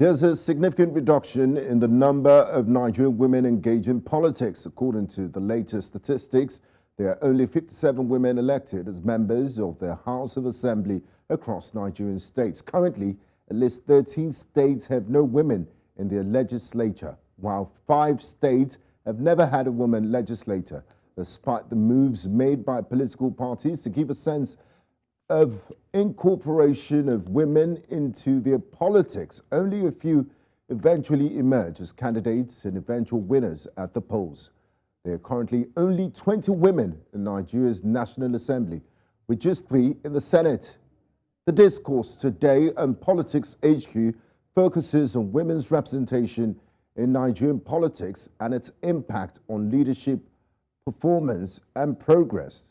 There's a significant reduction in the number of Nigerian women engaged in politics. According to the latest statistics, there are only 57 women elected as members of the House of Assembly across Nigerian states. Currently, at least 13 states have no women in their legislature, while 5 states have never had a woman legislator, despite the moves made by political parties to give a sense of incorporation of women into their politics. Only a few eventually emerge as candidates and eventual winners at the polls. There are currently only 20 women in Nigeria's National Assembly, with just 3 in the Senate. The discourse today on Politics HQ focuses on women's representation in Nigerian politics and its impact on leadership, performance, and progress.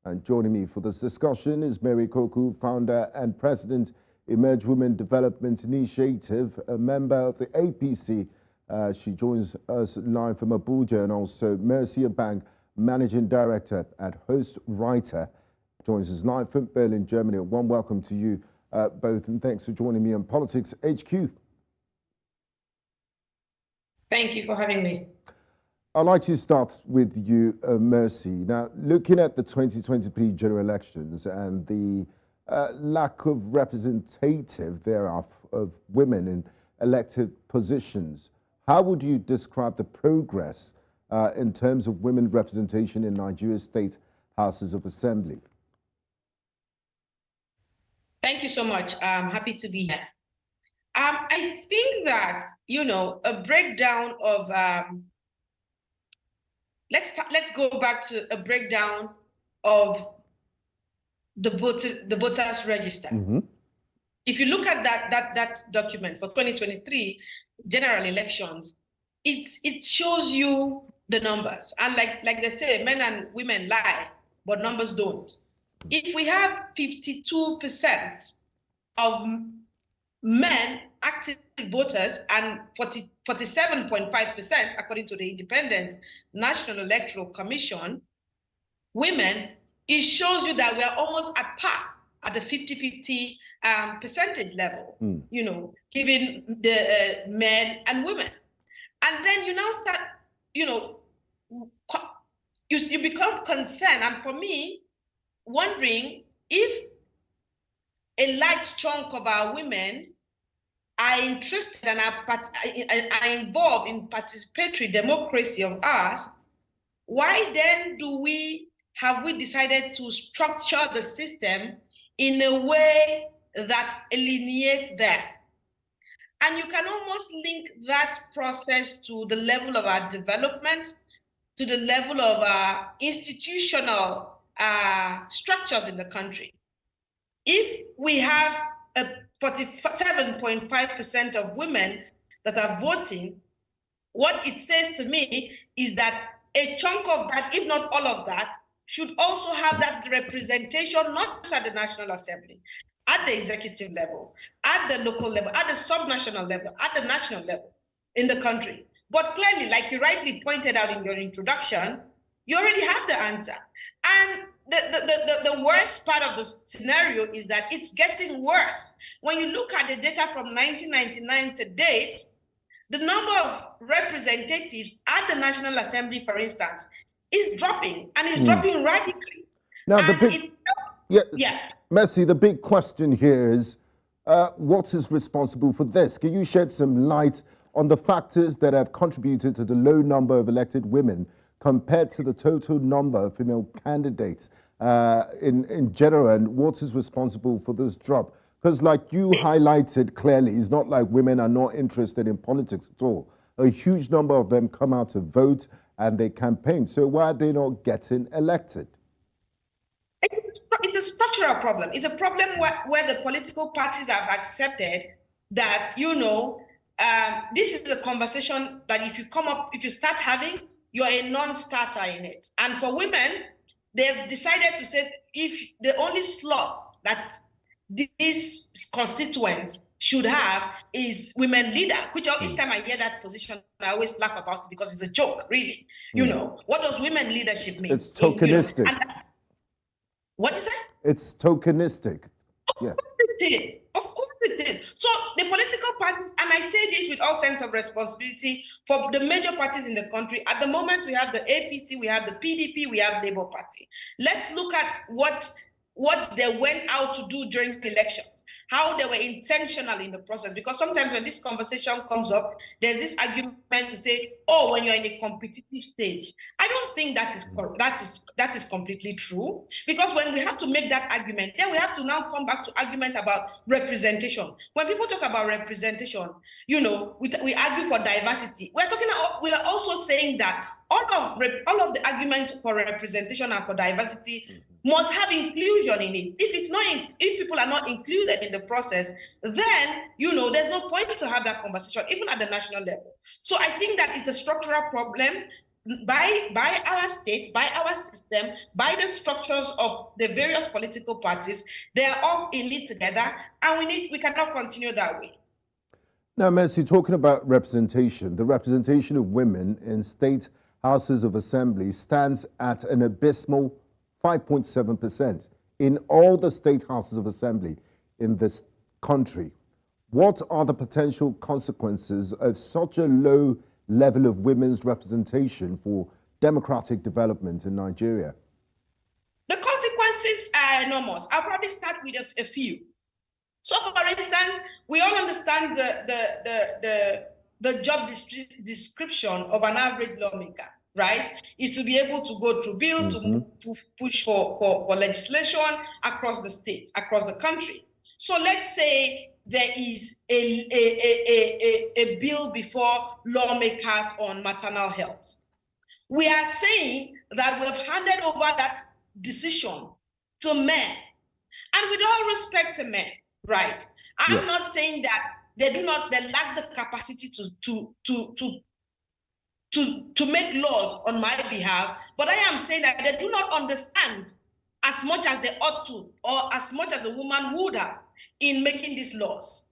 And joining me for this discussion is Mary Ikoku, founder and president, Emerge Women Development Initiative, a member of the APC. She joins us live from Abuja, and also Mercy Abang, managing director at Hostwriter, joins us live from Berlin, Germany. One welcome to you both, and thanks for joining me on Politics HQ. Thank you for having me. I'd like to start with you, Mercy. Now, looking at the 2023 general elections and the lack of representative thereof of women in elected positions, how would you describe the progress in terms of women representation in Nigeria's state houses of assembly? Thank you so much. I'm happy to be here. I think that, a breakdown of let's go back to a breakdown of the voters register. Mm-hmm. If you look at that document for 2023 general elections, it shows you the numbers. And like they say, men and women lie, but numbers don't. If we have 52% of men active voters and 47.5%, according to the Independent National Electoral Commission, women, it shows you that we are almost at par at the 50-50 percentage level, given the men and women. And then you now start, you become concerned, and for me, wondering if a large chunk of our women are interested and are involved in participatory democracy of ours, why then have we decided to structure the system in a way that alienates them? And you can almost link that process to the level of our development, to the level of our institutional structures in the country. If we have a 47.5% of women that are voting, what it says to me is that a chunk of that, if not all of that, should also have that representation, not just at the National Assembly, at the executive level, at the local level, at the subnational level, at the national level in the country. But clearly, like you rightly pointed out in your introduction, you already have the answer. And the worst part of the scenario is that it's getting worse. When you look at the data from 1999 to date, the number of representatives at the National Assembly, for instance, is dropping, and is dropping radically. Now, Mercy, the big question here is, what is responsible for this? Can you shed some light on the factors that have contributed to the low number of elected women compared to the total number of female candidates in general, and what is responsible for this drop? Because like you highlighted clearly, it's not like women are not interested in politics at all. A huge number of them come out to vote and they campaign. So why are they not getting elected? It's a structural problem. It's a problem where the political parties have accepted that, this is a conversation that if you start having, you're a non-starter in it. And for women, they've decided to say if the only slot that these constituents should have is women leader, which each time I hear that position, I always laugh about it because it's a joke, really. What does women leadership mean? It's tokenistic. What is it? It's tokenistic. Of course it is. Of course it is. So the political parties, and I say this with all sense of responsibility for the major parties in the country. At the moment, we have the APC, we have the PDP, we have Labour Party. Let's look at what they went out to do during the elections, how they were intentional in the process. Because sometimes when this conversation comes up, there's this argument to say, oh, when you're in a competitive stage. I don't think that is completely true. Because when we have to make that argument, then we have to now come back to argument about representation. When people talk about representation, you know, we argue for diversity. We are also saying that all of the arguments for representation and for diversity must have inclusion in it. If people are not included in the process, then, you know, there's no point to have that conversation, even at the national level. So I think that it's a structural problem by our state, by our system, by the structures of the various political parties. They are all in it together, and we cannot continue that way. Now, Mercy, talking about representation, the representation of women in state houses of assembly stands at an abysmal 5.7% in all the state houses of assembly in this country. What are the potential consequences of such a low level of women's representation for democratic development in Nigeria? The consequences are enormous. I'll probably start with a few. So, for instance, we all understand the job description of an average lawmaker, right? Is to be able to go through bills, to push for legislation across the state, across the country. So let's say there is a bill before lawmakers on maternal health. We are saying that we've handed over that decision to men. And with all respect to men, right? I'm not saying that they lack the capacity to make laws on my behalf, but I am saying that they do not understand as much as they ought to, or as much as a woman would have in making these laws.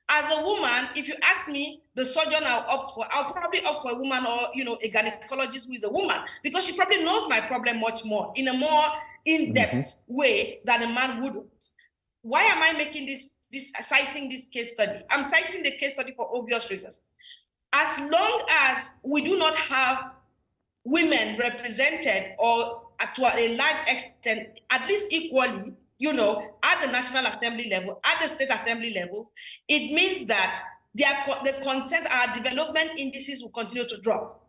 As a woman, if you ask me the surgeon I'll probably opt for a woman, or, you know, a gynecologist who is a woman, because she probably knows my problem much more, in a more in-depth way than a man wouldn't. Why am I making citing this case study? I'm citing the case study for obvious reasons. As long as we do not have women represented, or to a large extent, at least equally, you know, at the National Assembly level, at the state assembly level, it means that the consent, our development indices will continue to drop.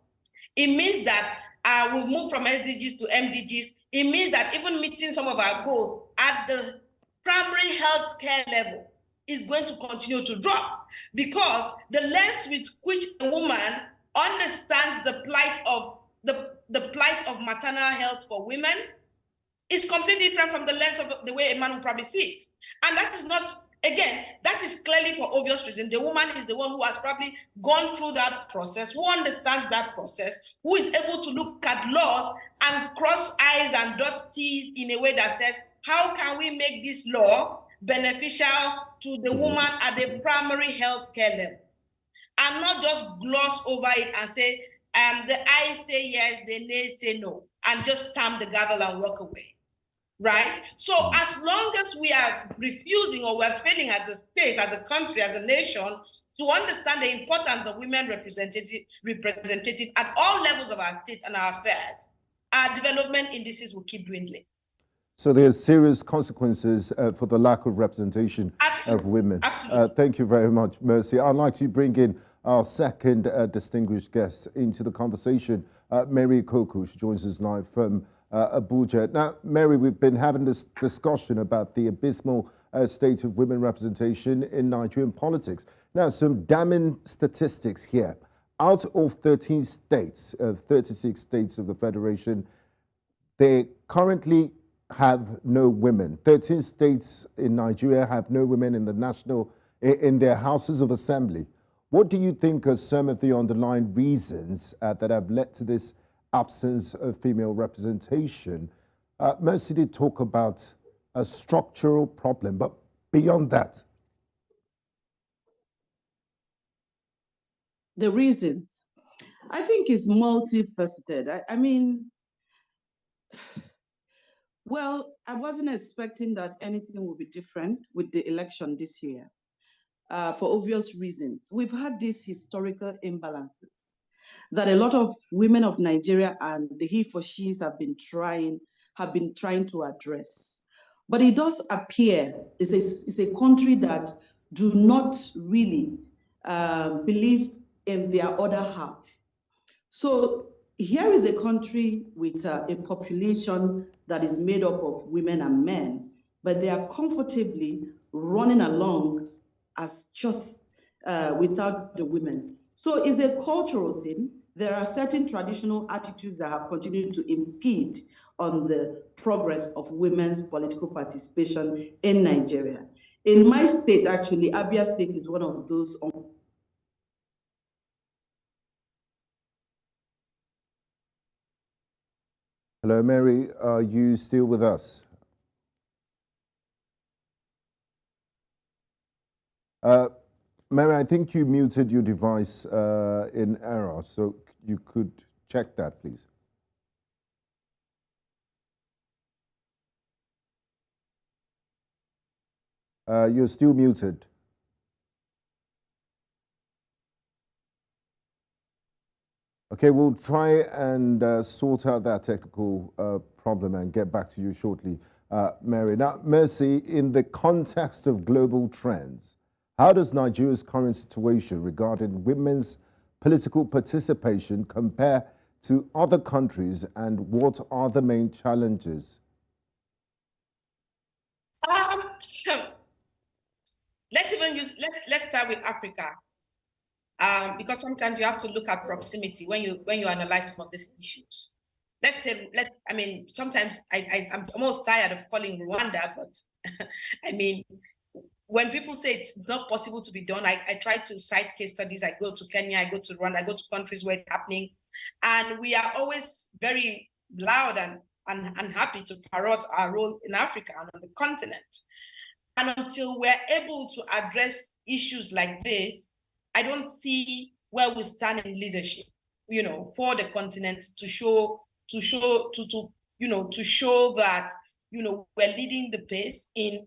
It means that we'll move from SDGs to MDGs. It means that even meeting some of our goals at the primary health care level is going to continue to drop, because the lens with which a woman understands the plight of maternal health for women is completely different from the lens of the way a man would probably see it. And that is not, again, that is clearly for obvious reasons. The woman is the one who has probably gone through that process, who understands that process, who is able to look at laws and cross I's and dot T's in a way that says, how can we make this law beneficial to the woman at the primary health care level? And not just gloss over it and say, the I say yes, the nay say no, and just stamp the gavel and walk away, right? So as long as we are refusing, or we're failing as a state, as a country, as a nation, to understand the importance of women representative at all levels of our state and our affairs, our development indices will keep dwindling. So there's serious consequences for the lack of representation of women. Absolutely. Thank you very much, Mercy. I'd like to bring in our second distinguished guest into the conversation, Mary Ikoku. She joins us live from Abuja. Now, Mary, we've been having this discussion about the abysmal state of women representation in Nigerian politics. Now, some damning statistics here. Out of 13 states, 36 states of the Federation, they currently have no women. 13 states in Nigeria have no women in their houses of assembly. What do you think are some of the underlying reasons that have led to this absence of female representation? Mercy did talk about a structural problem, but beyond that. The reasons, I think, is multifaceted. I mean, well, I wasn't expecting that anything would be different with the election this year. for obvious reasons. We've had these historical imbalances that a lot of women of Nigeria and the he for she's have been trying to address. But it does appear it's a country that do not really believe in their other half. So here is a country with a population that is made up of women and men, but they are comfortably running along as just without the women. So it's a cultural thing. There are certain traditional attitudes that have continued to impede on the progress of women's political participation in Nigeria. In my state, actually, Abia State is one of those. Hello, Mary. Are you still with us? Mary, I think you muted your device in error, so you could check that, please. You're still muted. Okay, we'll try and sort out that technical problem and get back to you shortly, Mary. Now, Mercy, in the context of global trends, how does Nigeria's current situation regarding women's political participation compare to other countries, and what are the main challenges? Let's start with Africa, because sometimes you have to look at proximity when you analyze some of these issues. I mean, sometimes I'm almost tired of calling Rwanda, but I mean, when people say it's not possible to be done, I try to cite case studies. I go to Kenya, I go to Rwanda, I go to countries where it's happening, and we are always very loud and happy to parrot our role in Africa and on the continent. And until we're able to address issues like this, I don't see where we stand in leadership, for the continent to show that, we're leading the pace in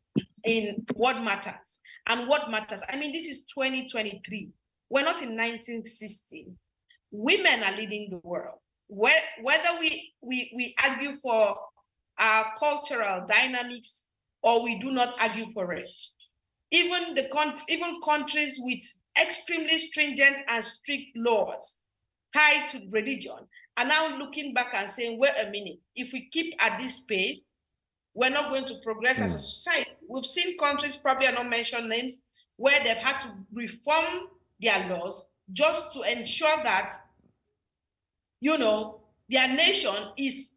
what matters. And what matters, I mean, this is 2023. We're not in 1960. Women are leading the world. Whether we argue for our cultural dynamics or we do not argue for it. Even countries with extremely stringent and strict laws tied to religion are now looking back and saying, wait a minute, if we keep at this pace, we're not going to progress as a society. We've seen countries, probably I don't mention names, where they've had to reform their laws just to ensure that, their nation is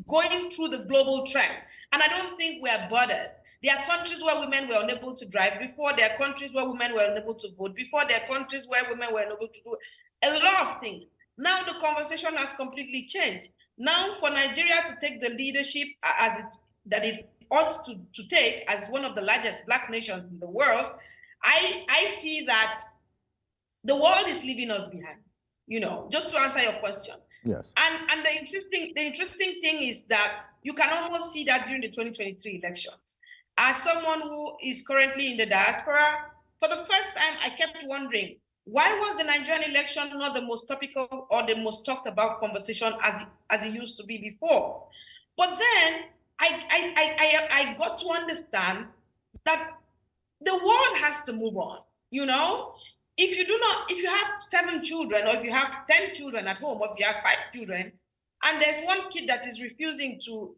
going through the global trend. And I don't think we are bothered. There are countries where women were unable to drive before. There are countries where women were unable to vote before. There are countries where women were unable to do a lot of things. Now the conversation has completely changed. Now for Nigeria to take the leadership that it ought to take as one of the largest Black nations in the world, I see that the world is leaving us behind, just to answer your question. Yes. And the interesting thing is that you can almost see that during the 2023 elections. As someone who is currently in the diaspora, for the first time, I kept wondering, why was the Nigerian election not the most topical or the most talked about conversation as it used to be before? But then I got to understand that the world has to move on, If you have 7 children, or if you have 10 children at home, or if you have 5 children, and there's one kid that is refusing to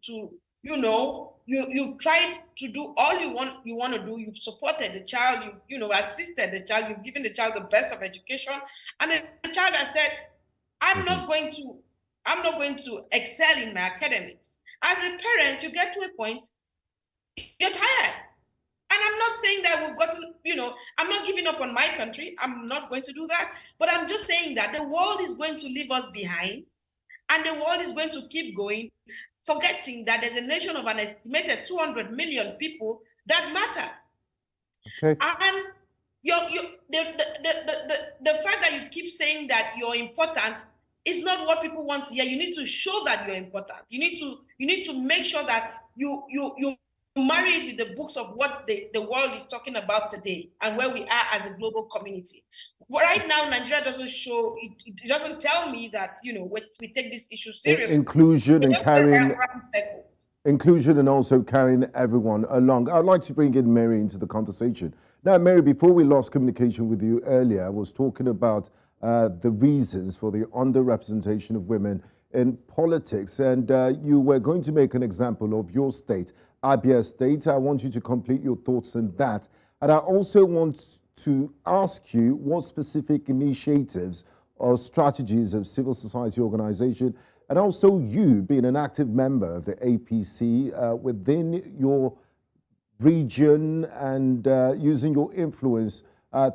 you've tried to do all you want to do, you've supported the child, you've assisted the child, you've given the child the best of education, and the child has said, I'm not going to excel in my academics. As a parent, you get to a point, you're tired. And I'm not saying that we've gotten, I'm not giving up on my country. I'm not going to do that. But I'm just saying that the world is going to leave us behind, and the world is going to keep going, forgetting that there's a nation of an estimated 200 million people that matters. Okay. And the fact that you keep saying that you're important is not what people want to hear. You need to show that you're important. You need to make sure that you marry it with the books of what the world is talking about today and where we are as a global community. Right now, Nigeria doesn't show, it doesn't tell me that, you know, we take this issue seriously. Inclusion and carrying, inclusion and also carrying everyone along. I'd like to bring in Mary into the conversation. Now, Mary, before we lost communication with you earlier, I was talking about the reasons for the underrepresentation of women in politics, and you were going to make an example of your state, Abia State. I want you to complete your thoughts on that. And I also want to ask you what specific initiatives or strategies of civil society organization, and also you being an active member of the APC within your region and using your influence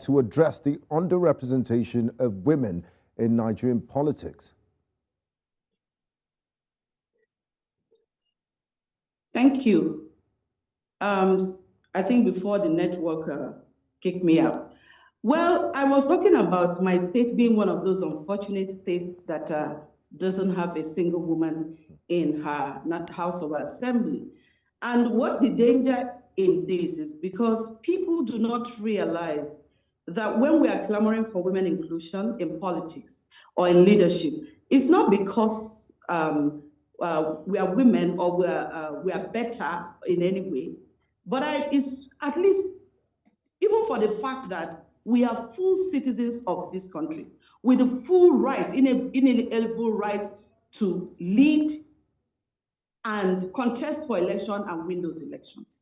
to address the underrepresentation of women in Nigerian politics. Thank you. I think before the network kicked me out. Well, I was talking about my state being one of those unfortunate states that doesn't have a single woman in her House of Assembly. And what the danger in this is because people do not realize that when we are clamoring for women inclusion in politics or in leadership, it's not because we are women or we are better in any way, but it's at least even for the fact that we are full citizens of this country with the full right, inalienable right to lead and contest for election and win those elections.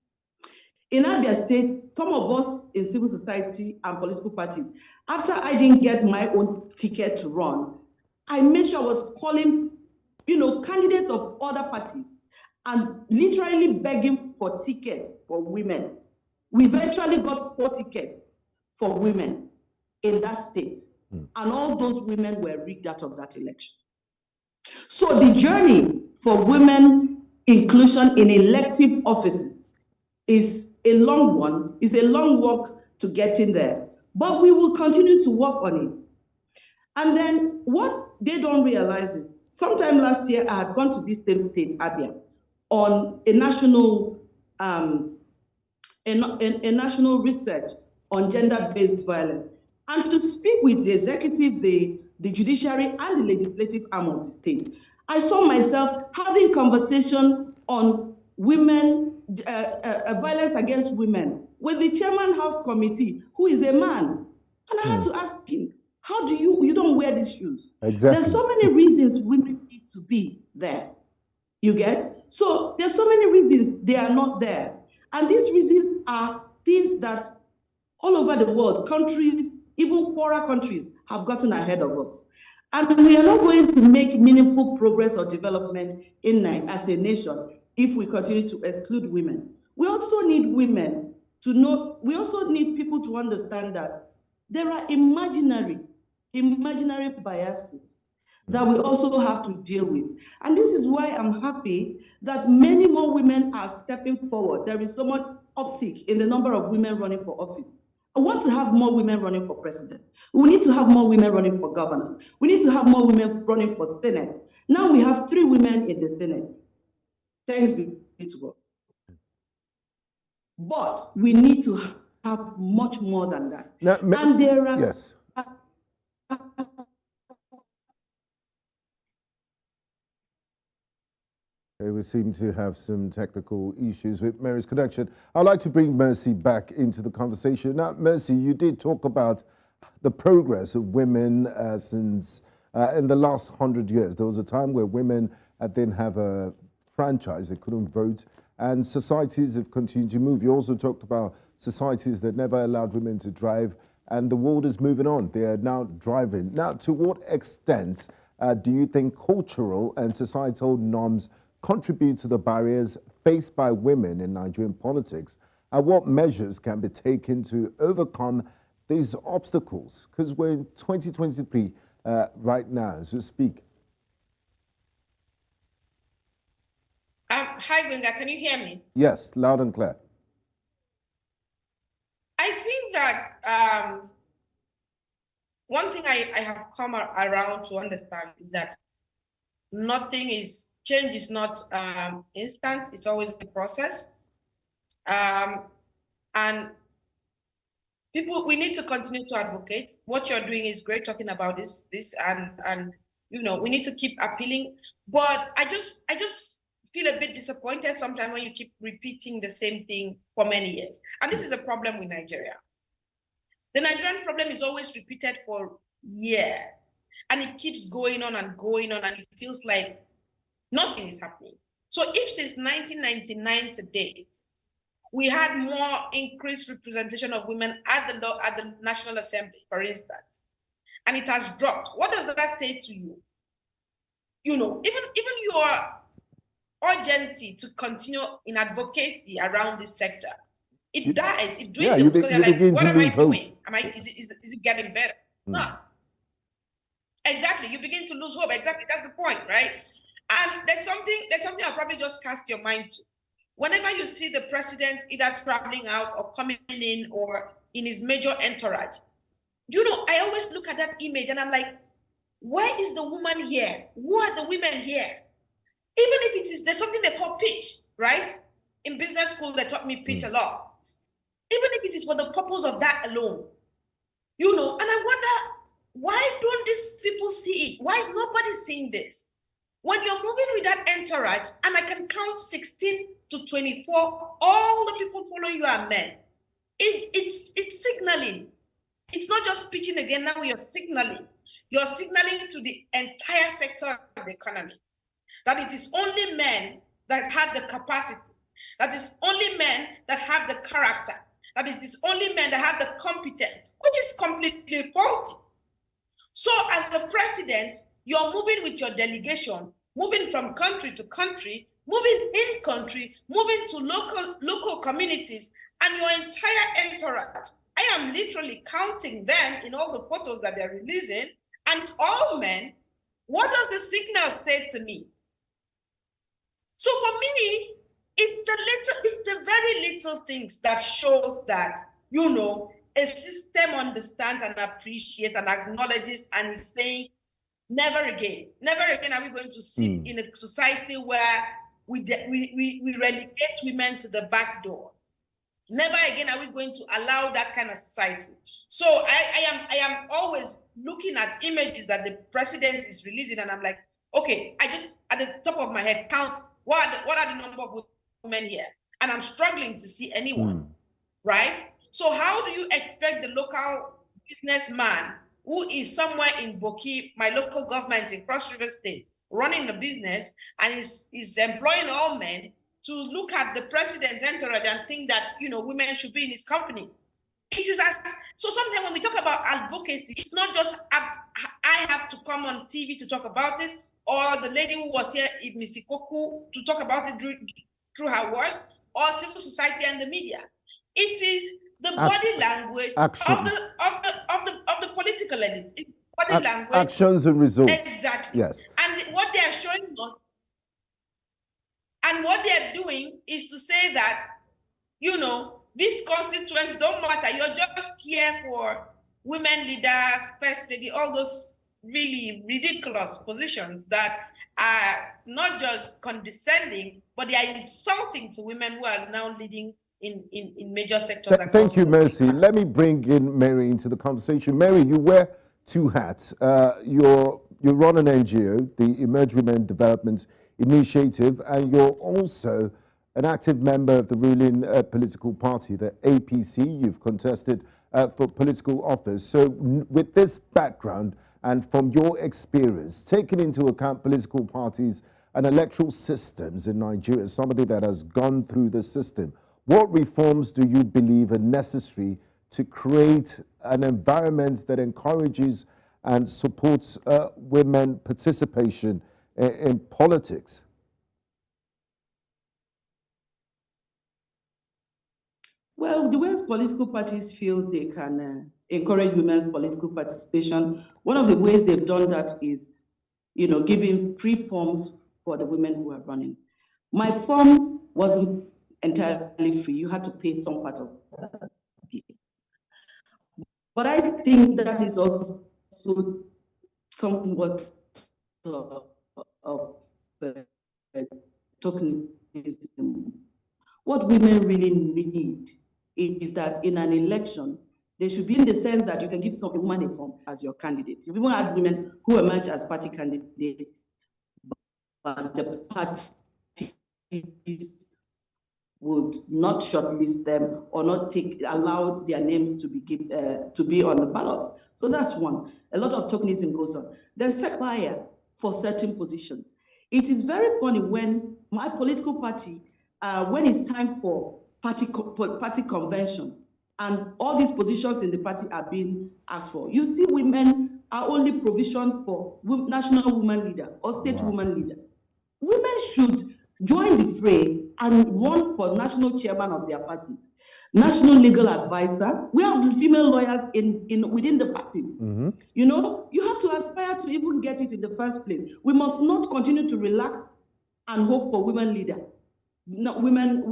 In Abia State, some of us in civil society and political parties, after I didn't get my own ticket to run, I made sure I was calling, candidates of other parties and literally begging for tickets for women. We eventually got 4 tickets for women in that state, and all those women were rigged out of that election. So the journey for women inclusion in elective offices is a long one, is a long walk to getting there, but we will continue to work on it. And then what they don't realize is, sometime last year, I had gone to this same state, Abia, on a national national research on gender-based violence, and to speak with the executive, the judiciary, and the legislative arm of the state. I saw myself having conversation on women, violence against women, with the chairman House Committee, who is a man. And I had to ask him, how do you don't wear these shoes? Exactly. There's so many reasons women need to be there. You get? So there's so many reasons they are not there. And these reasons are things that all over the world, countries, even poorer countries, have gotten ahead of us. And we are not going to make meaningful progress or development as a nation if we continue to exclude women. We also need women to know, we also need people to understand that there are imaginary biases that we also have to deal with. And this is why I'm happy that many more women are stepping forward. There is so much uptick in the number of women running for office. I want to have more women running for president. We need to have more women running for governors. We need to have more women running for Senate. Now we have 3 women in the Senate. Thanks be to God. But we need to have much more than that. Now, and there are yes. We seem to have some technical issues with Mary's connection. I'd like to bring Mercy back into the conversation. Now, Mercy, you did talk about the progress of women since in the last 100 years. There was a time where women didn't have a franchise, they couldn't vote, and societies have continued to move. You also talked about societies that never allowed women to drive, and the world is moving on. They are now driving. Now, to what extent do you think cultural and societal norms contribute to the barriers faced by women in Nigerian politics, and what measures can be taken to overcome these obstacles? Because we're in 2023 right now as we speak. Hi, Gbenga, can you hear me? Yes, loud and clear. I think that one thing I have come around to understand is that change is not instant, it's always a process. And people, we need to continue to advocate. What you're doing is great, talking about this, and we need to keep appealing. But I just feel a bit disappointed sometimes when you keep repeating the same thing for many years. And this is a problem with Nigeria. The Nigerian problem is always repeated for years, and it keeps going on and going on, and it feels like nothing is happening. So if since 1999 to date, we had more increased representation of women at the National Assembly, for instance, and it has dropped, what does that say to you? Even your urgency to continue in advocacy around this sector, it dies, it dwindles, because you're like, what am I doing? Is it getting better? No. Exactly, you begin to lose hope. Exactly, that's the point, right? And there's something I'll probably just cast your mind to. Whenever you see the president either traveling out or coming in or in his major entourage, I always look at that image and I'm like, where is the woman here? Who are the women here? Even if there's something they call pitch, right? In business school, they taught me pitch a lot. Even if it is for the purpose of that alone, and I wonder, why don't these people see it? Why is nobody seeing this? When you're moving with that entourage, and I can count 16 to 24, all the people following you are men. It's signaling. It's not just pitching again, now you're signaling. You're signaling to the entire sector of the economy that it is only men that have the capacity, that it's only men that have the character, that it is only men that have the competence, which is completely faulty. So as the president, you're moving with your delegation, moving from country to country, moving in country, moving to local communities, and your entire entourage. I am literally counting them in all the photos that they're releasing, and it's all men. What does the signal say to me? So for me, it's the very little things that shows that, a system understands and appreciates and acknowledges and is saying, never again are we going to sit in a society where we relegate women to the back door. Never again are we going to allow that kind of society. So I am always looking at images that the president is releasing, and I'm like, okay, I just at the top of my head count what are the number of women here, and I'm struggling to see anyone, right? So how do you expect the local businessman who is somewhere in Boki, my local government in Cross River State, running a business and is employing all men, to look at the president's entourage and think that, women should be in his company? It is so sometimes when we talk about advocacy, it's not just I have to come on TV to talk about it, or the lady who was here, Miss Ikoku, to talk about it through her work, or civil society and the media. It is the body language of the political elite. It's body language, actions and results. Exactly. Yes. And what they are showing us, and what they are doing, is to say that, these constituents don't matter. You're just here for women leader, first lady, all those really ridiculous positions that are not just condescending, but they are insulting to women who are now leading in major sectors. Thank you, Mercy. Let me bring in Mary into the conversation. Mary, you wear two hats. You run an NGO, the Emerge Women Development Initiative, and you're also an active member of the ruling political party, the APC. You've contested for political office. So with this background and from your experience, taking into account political parties and electoral systems in Nigeria, somebody that has gone through the system, what reforms do you believe are necessary to create an environment that encourages and supports women participation in politics? Well, the ways political parties feel they can encourage women's political participation, one of the ways they've done that is, giving free forms for the women who are running. My form wasn't entirely free. You had to pay some part of it. But I think that is also somewhat of tokenism. What women really need is that in an election, they should be in the sense that you can give a woman a form as your candidate. You've even had women who emerge as party candidates, but the parties would not shortlist them or not allow their names to be on the ballot. So that's one. A lot of tokenism goes on. Then set fire for certain positions. It is very funny when my political party, when it's time for party convention, and all these positions in the party are being asked for, you see women are only provisioned for national woman leader or state woman leader. Women should join the fray and run for national chairman of their parties, national legal advisor. We have female lawyers within the parties. You know, you have to aspire to even get it in the first place. We must not continue to relax and hope for women leader, women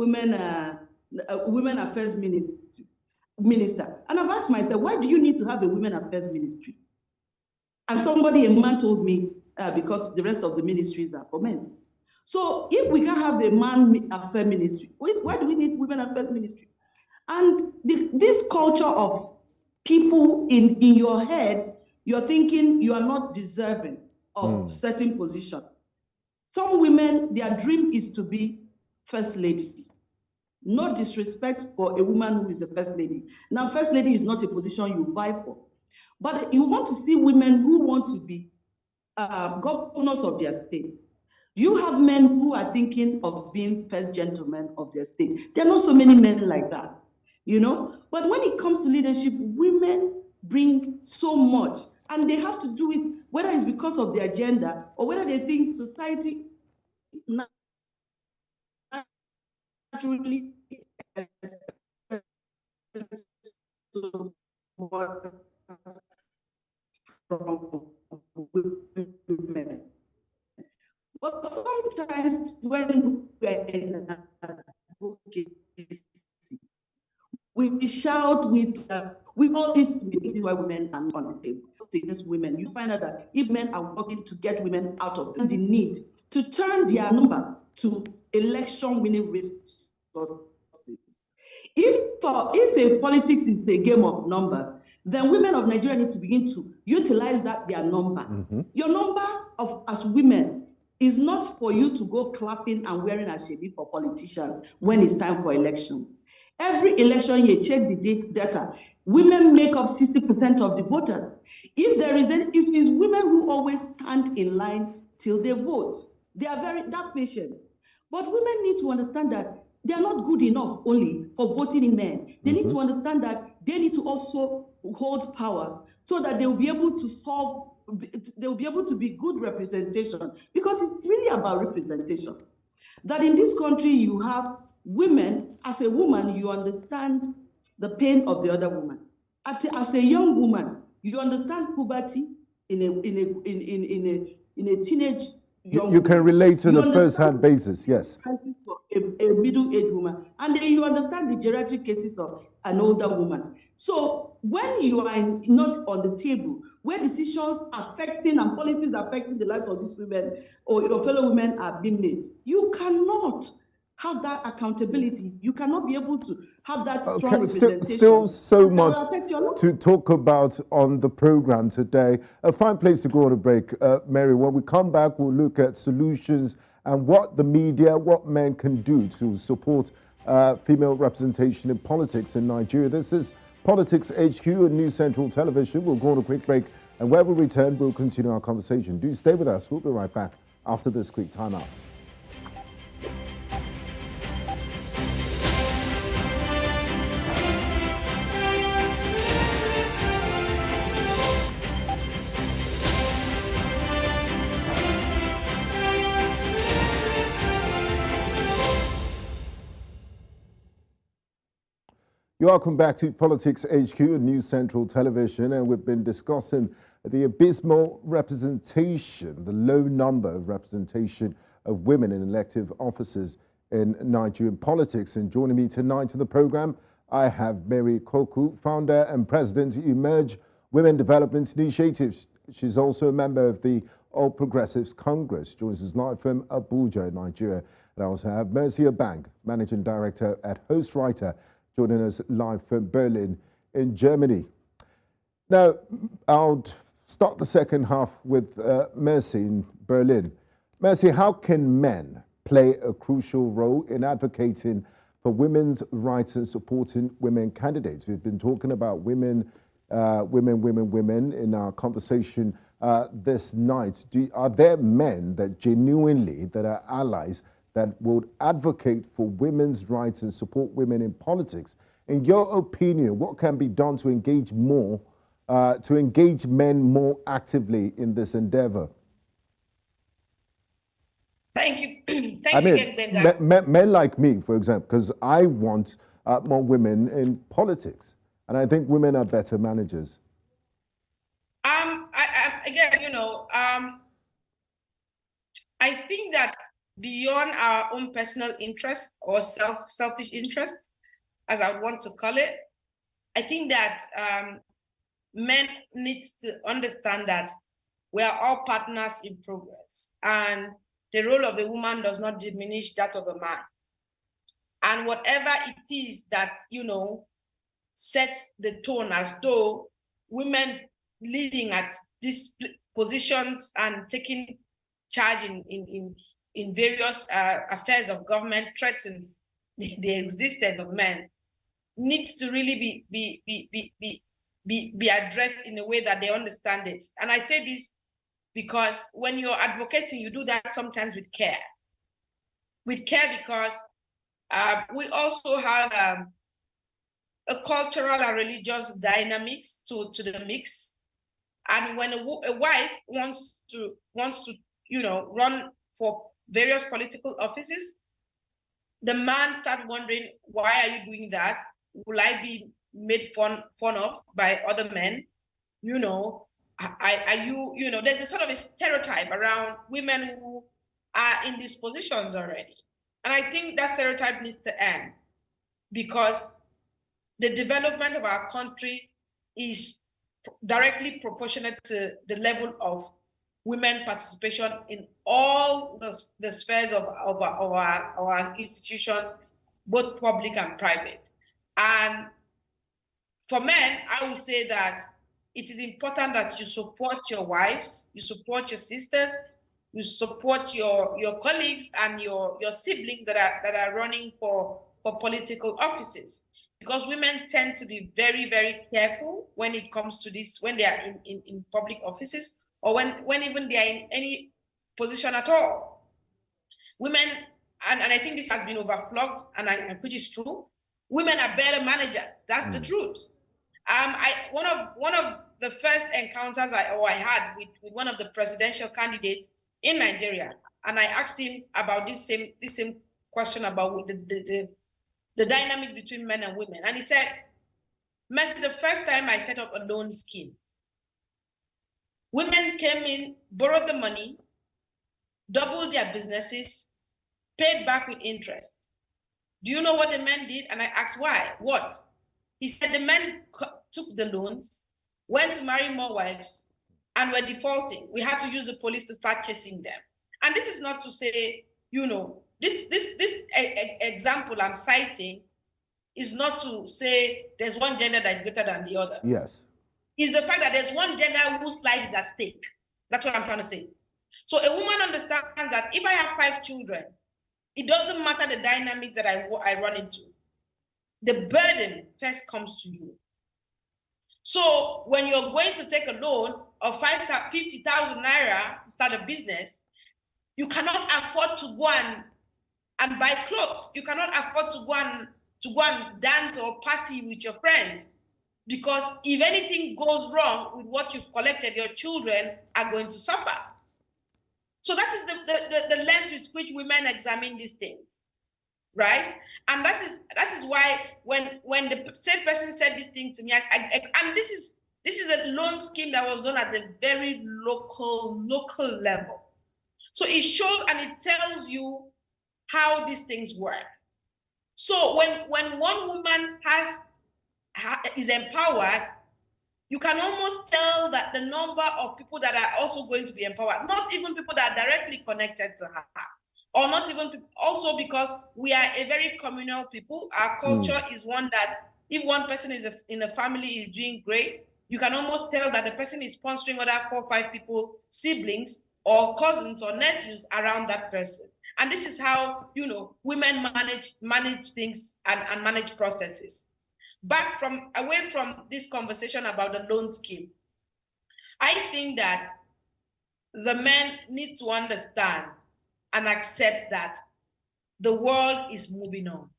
affairs minister. And I've asked myself, why do you need to have a women affairs ministry? And a man told me, because the rest of the ministries are for men. So if we can have a man affairs ministry, why do we need women affairs ministry? And this culture of people in your head, you're thinking you are not deserving of certain position. Some women, their dream is to be first lady. No disrespect for a woman who is a first lady. Now, first lady is not a position you vie for. But you want to see women who want to be governors of their state. You have men who are thinking of being first gentlemen of their state. There are not so many men like that, you know. But when it comes to leadership, women bring so much, and they have to do it, whether it's because of their gender or whether they think society naturally from women. But sometimes when we're in advocacy, we shout with all these meetings why women are on the table. Against women, you find out that if men are working to get women out of the need to turn their number to election-winning resources. If a politics is a game of number, then women of Nigeria need to begin to utilize their number. Your number as women is not for you to go clapping and wearing a shebi for politicians when it's time for elections. Every election year, check the data. Women make up 60% of the voters. If it is women who always stand in line till they vote, they are that patient. But women need to understand that they are not good enough only for voting in men. They need to understand that they need to also hold power so that they will be able to be good representation, because it's really about representation. That in this country you have women, as a woman, you understand the pain of the other woman. As a young woman, you understand puberty in a teenage young You can relate on a first-hand basis, yes. A middle-aged woman, and then you understand the geriatric cases of an older woman. So when you are not on the table, where decisions affecting and policies affecting the lives of these women or your fellow women are being made, you cannot have that accountability. You cannot be able to have that strong representation. Still so much to talk about on the program today. A fine place to go on a break. Mary, when we come back, we'll look at solutions and what the media, what men can do to support female representation in politics in Nigeria. This is Politics HQ and News Central Television. We'll go on a quick break, and when we return, we'll continue our conversation. Do stay with us. We'll be right back after this quick timeout. Welcome back to Politics HQ and News Central Television, and we've been discussing the abysmal representation, the low number of representation of women in elective offices in Nigerian politics. And joining me tonight in the program, I have Mary Ikoku, founder and president of Emerge Women Development Initiatives. She's also a member of the All Progressives Congress, joins us live from Abuja, Nigeria. And I also have Mercy Abang, Managing Director at Hostwriter, joining us live from Berlin in Germany. Now, I'll start the second half with Mercy in Berlin. Mercy, how can men play a crucial role in advocating for women's rights and supporting women candidates? We've been talking about women in our conversation this night. Are there men that genuinely, that are allies, that would advocate for women's rights and support women in politics? In your opinion, what can be done to engage men more actively in this endeavor? Thank you. Thank you again, Gbenga. Men like me, for example, because I want more women in politics, and I think women are better managers. I think that beyond our own personal interest or selfish interest, as I want to call it, I think that men need to understand that we are all partners in progress, and the role of a woman does not diminish that of a man. And whatever it is that, sets the tone, as though women leading at these positions and taking charge in various affairs of government threatens the existence of men, needs to really be addressed in a way that they understand it. And I say this because when you're advocating, you do that sometimes with care. With care because we also have a cultural and religious dynamics to the mix. And when a wife wants to run for various political offices, the man starts wondering, why are you doing that? Will I be made fun of by other men? There's a sort of a stereotype around women who are in these positions already. And I think that stereotype needs to end, because the development of our country is directly proportionate to the level of women participation in all the spheres of our institutions, both public and private. And for men, I would say that it is important that you support your wives, you support your sisters, you support your colleagues and your siblings that are running for political offices. Because women tend to be very, very careful when it comes to this, when they are in public offices, or when even they are in any position at all. Women, and I think this has been overflogged, and which is true, women are better managers. That's the truth. One of the first encounters I had with one of the presidential candidates in Nigeria, and I asked him about this same question about the dynamics between men and women. And he said, Mercy, the first time I set up a loan scheme, women came in, borrowed the money, doubled their businesses, paid back with interest. Do you know what the men did? And I asked, why? What? He said the men took the loans, went to marry more wives, and were defaulting. We had to use the police to start chasing them. And this is not to say, this example I'm citing is not to say there's one gender that is greater than the other. Yes. It's the fact that there's one gender whose life is at stake. That's what I'm trying to say. So a woman understands that if I have 5 children, it doesn't matter the dynamics that I run into. The burden first comes to you. So when you're going to take a loan of 50,000 naira to start a business, you cannot afford to go and buy clothes. You cannot afford to go and dance or party with your friends, because if anything goes wrong with what you've collected, your children are going to suffer. So that is the lens with which women examine these things, right? And that is why when the said person said this thing to me, and this is a loan scheme that was done at the very local level. So it shows and it tells you how these things work. So when one woman is empowered, you can almost tell that the number of people that are also going to be empowered, not even people that are directly connected to her, or not even, also because we are a very communal people. Our culture is one that if one person is in a family is doing great, you can almost tell that the person is sponsoring other 4 or 5 people, siblings or cousins or nephews around that person. And this is how, women manage things and manage processes. Away from this conversation about the loan scheme, I think that the men need to understand and accept that the world is moving on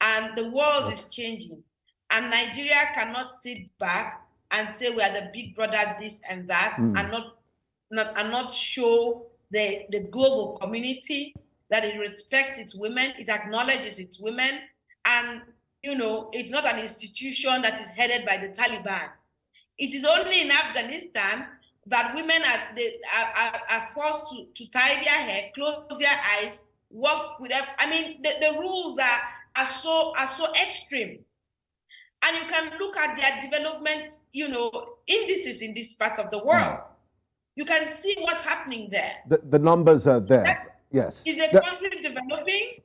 and the world is changing, and Nigeria cannot sit back and say we are the big brother this and that, and not show the global community that it respects its women, it acknowledges its women, and it's not an institution that is headed by the Taliban. It is only in Afghanistan that women are forced to tie their hair, close their eyes, work with them. I mean, the rules are so extreme. And you can look at their development, indices in this part of the world. You can see what's happening there. The numbers are there. Yes. Is the country developing?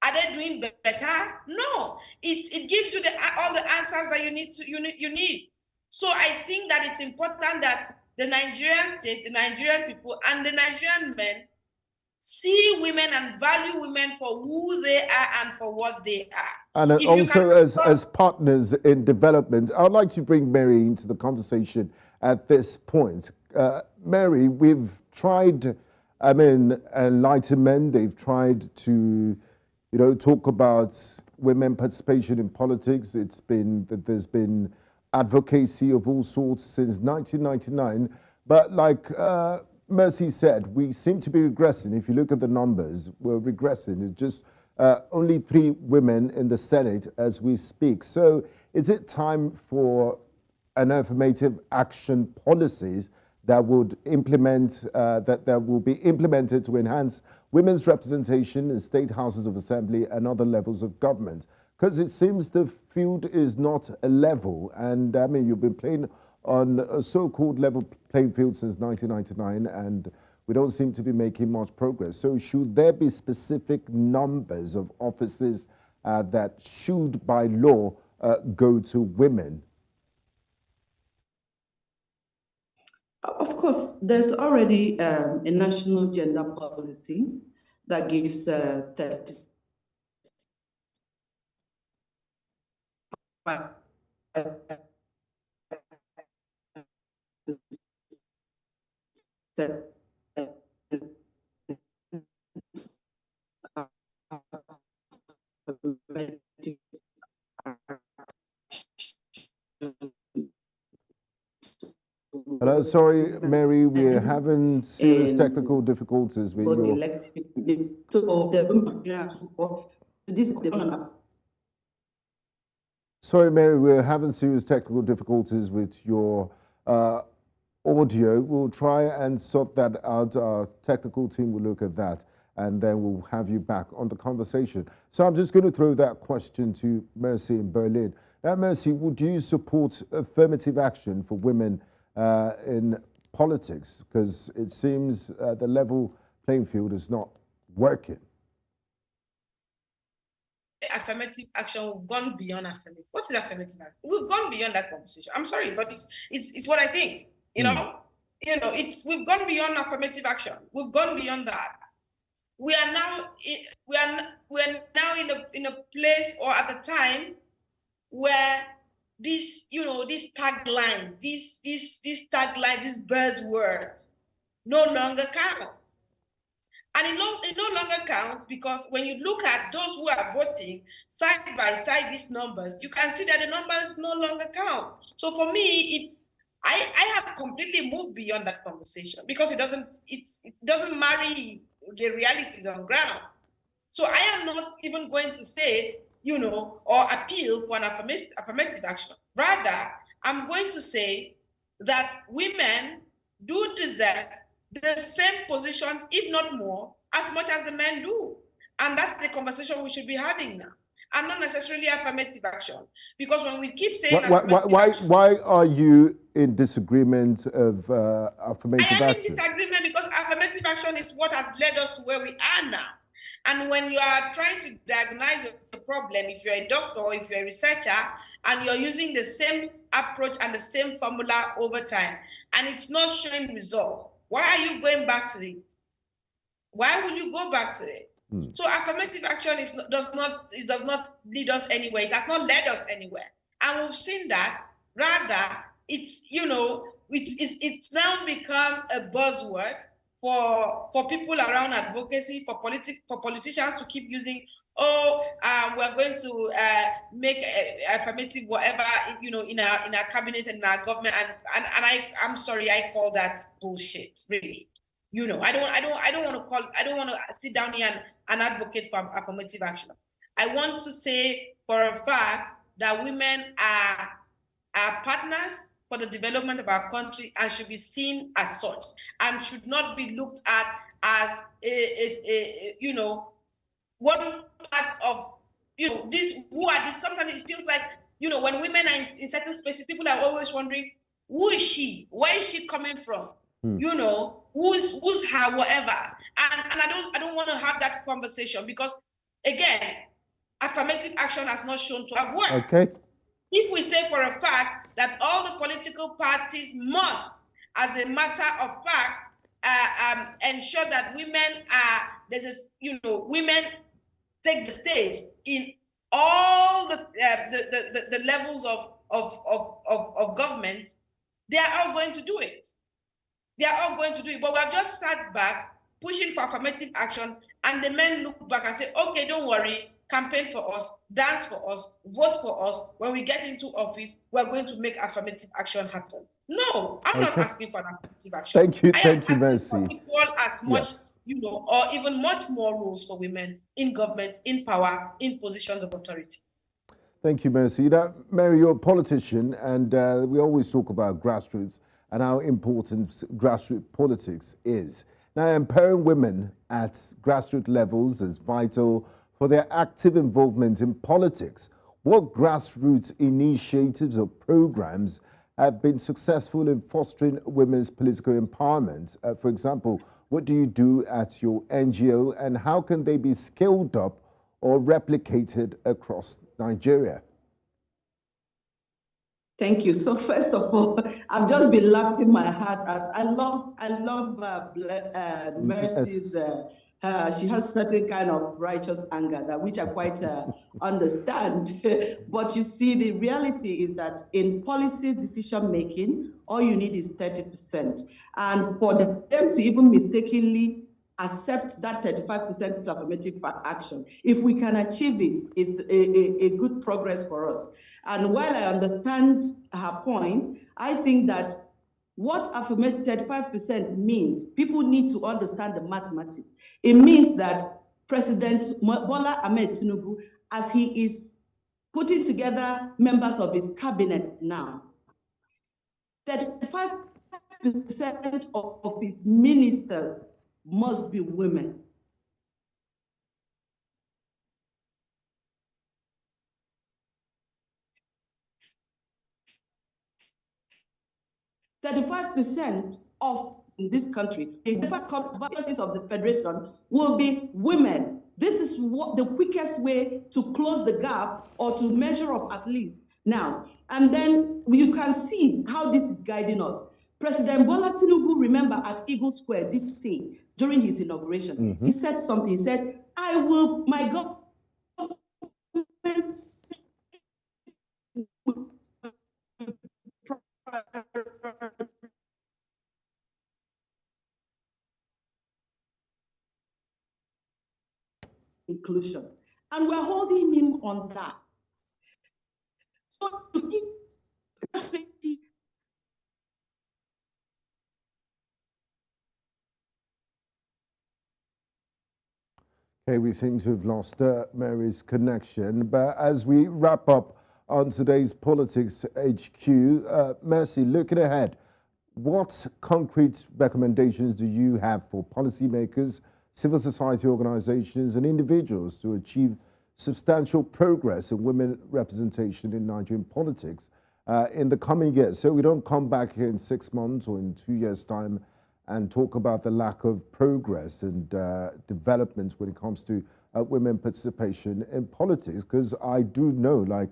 Are they doing better? No. It gives you all the answers that you need. So I think that it's important that the Nigerian state, the Nigerian people, and the Nigerian men see women and value women for who they are and for what they are. And also as partners in development. I'd like to bring Mary into the conversation at this point. Mary, we've tried, enlightenment, they've tried to, talk about women participation in politics. It's been that there's been advocacy of all sorts since 1999. But like Mercy said, we seem to be regressing. If you look at the numbers, we're regressing. It's just only 3 women in the Senate as we speak. So is it time for an affirmative action policies that would implement, that will be implemented to enhance women's representation in state houses of assembly and other levels of government? Because it seems the field is not a level. And you've been playing on a so-called level playing field since 1999, and we don't seem to be making much progress. So should there be specific numbers of offices that should, by law, go to women? Of course, there's already a national gender policy that gives 30 Hello, sorry, Mary, we're having serious technical difficulties with your... Sorry, Mary, we're having serious technical difficulties with your audio. We'll try and sort that out. Our technical team will look at that, and then we'll have you back on the conversation. So I'm just going to throw that question to Mercy in Berlin. Now, Mercy, would you support affirmative action for women in politics? Because it seems the level playing field is not working. Affirmative action, we've gone beyond affirmative. What is affirmative action? We've gone beyond that conversation. I'm sorry, but it's what I think. We've gone beyond affirmative action. We've gone beyond that. We are now in a place, or at the time, where these taglines, these buzzwords no longer count. And it no longer counts because when you look at those who are voting side by side, these numbers, you can see that the numbers no longer count. So for me, I have completely moved beyond that conversation because it doesn't marry the realities on ground. So I am not even going to say, or appeal for an affirmative action. Rather, I'm going to say that women do deserve the same positions, if not more, as much as the men do. And that's the conversation we should be having now. and not necessarily affirmative action. Because when we keep saying affirmative action, why are you in disagreement of affirmative action? I am in disagreement because affirmative action is what has led us to where we are now. And when you are trying to diagnose a problem, if you're a doctor or if you're a researcher, and you're using the same approach and the same formula over time, and it's not showing result, why are you going back to it? Why would you go back to it? So affirmative action does not lead us anywhere. It has not led us anywhere. And we've seen that. Rather, it's it's now become a buzzword for people around advocacy, for politicians to keep using. We're going to make affirmative whatever in our cabinet and in our government, and I'm sorry, I call that bullshit, really. I don't want to sit down here and advocate for affirmative action. I want to say for a fact that women are partners for the development of our country and should be seen as such, and should not be looked at as one part of this. Who are these? Sometimes it feels like when women are in certain spaces, people are always wondering, who is she? Where is she coming from? Who's her, whatever. And I don't want to have that conversation, because again, affirmative action has not shown to have worked. Okay. If we say for a fact that all the political parties must, as a matter of fact, ensure that women take the stage in all the levels of government, they are all going to do it. They are all going to do it. But we have just sat back, pushing for affirmative action, and the men look back and say, okay, don't worry, campaign for us, dance for us, vote for us. When we get into office, we're going to make affirmative action happen. No, I'm not asking for an affirmative action. Thank you, Mercy. Equal as much, or even much more roles for women in government, in power, in positions of authority. Thank you, Mercy. Mary, you're a politician, and we always talk about grassroots and how important grassroots politics is. Now, empowering women at grassroots levels is vital for their active involvement in politics. What grassroots initiatives or programs have been successful in fostering women's political empowerment? For example, what do you do at your NGO, and how can they be scaled up or replicated across Nigeria? Thank you. So first of all, I've just been laughing my heart out. I love Mercy's. She has certain kind of righteous anger which I quite understand. But you see, the reality is that in policy decision making, all you need is 30%, and for them to even mistakenly accept that 35% affirmative action, if we can achieve it, is a good progress for us. And while I understand her point, I think that what affirmative 35% means, people need to understand the mathematics. It means that President Bola Ahmed Tinubu, as he is putting together members of his cabinet now, 35% of his ministers must be women. %35 of this country, the first policies of the Federation will be women. This is what the quickest way to close the gap, or to measure up at least now. And then you can see how this is guiding us. President Bola Tinubu, remember, at Eagle Square did say during his inauguration, he said something. He said, I will, my God, inclusion. And we're holding him on that. So okay, we seem to have lost Mary's connection, but as we wrap up on today's Politics HQ, Mercy, looking ahead, what concrete recommendations do you have for policymakers, civil society organizations, and individuals to achieve substantial progress in women representation in Nigerian politics in the coming years, so we don't come back here in 6 months or in 2 years' time and talk about the lack of progress and development when it comes to women participation in politics? Because I do know, like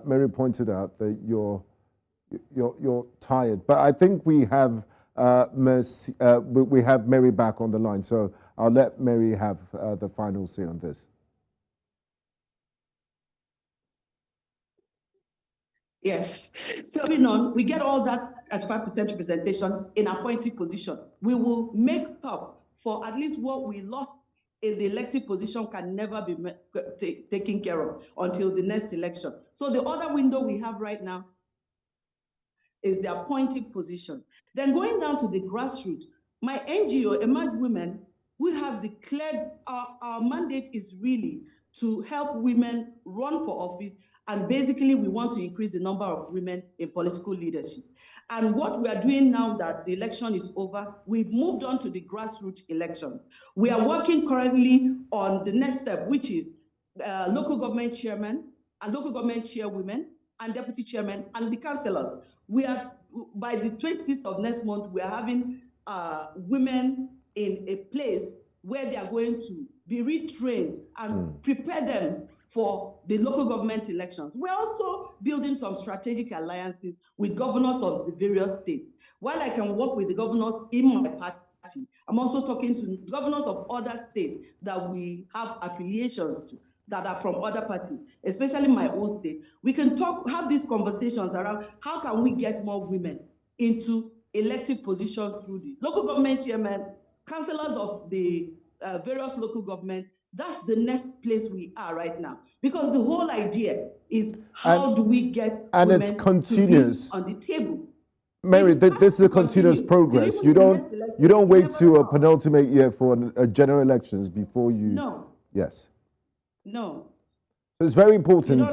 Mary pointed out, that you're tired, but I think we have Mary back on the line, so I'll let Mary have the final say on this. Yes. So, we get all that 35% representation in appointed position. We will make up for at least what we lost in the elected position can never be taken care of until the next election. So the other window we have right now is the appointed positions. Then going down to the grassroots, my NGO, Emerge Women, we have declared our mandate is really to help women run for office, and basically we want to increase the number of women in political leadership. And what we are doing now that the election is over, we've moved on to the grassroots elections. We are working currently on the next step, which is local government chairmen and local government chairwomen and deputy chairmen and the councillors. We are, by the 26th of next month, we are having women in a place where they are going to be retrained and prepare them for the local government elections. We're also building some strategic alliances with governors of the various states. While I can work with the governors in my party, I'm also talking to governors of other states that we have affiliations to, that are from other parties, especially my own state. We can have these conversations around how can we get more women into elected positions through the local government chairmen, councillors of the various local governments. That's the next place we are right now, because the whole idea is how do we get women it's continuous to be on the table. Mary, this is a continuous progress. You don't wait to a penultimate year for general elections before you. No. Yes. No. It's very important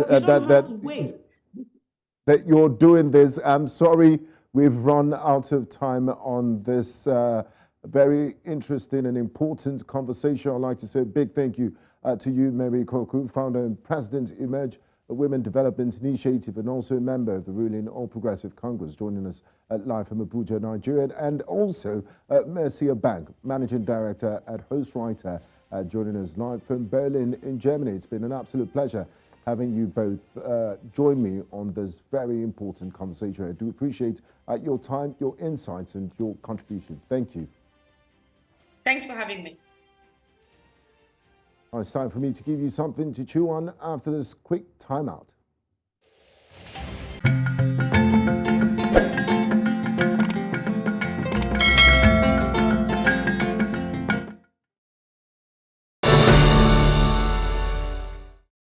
that you're doing this. I'm sorry we've run out of time on this very interesting and important conversation. I'd like to say a big thank you to you, Mary Ikoku, founder and president, Emerge, a Women Development Initiative, and also a member of the ruling All Progressive Congress, joining us live from Abuja, Nigeria, and also Mercy Abang, managing director at Hostwriter, joining us live from Berlin in Germany. It's been an absolute pleasure having you both join me on this very important conversation. I do appreciate your time, your insights, and your contribution. Thank you. Thanks for having me. It's time for me to give you something to chew on after this quick timeout.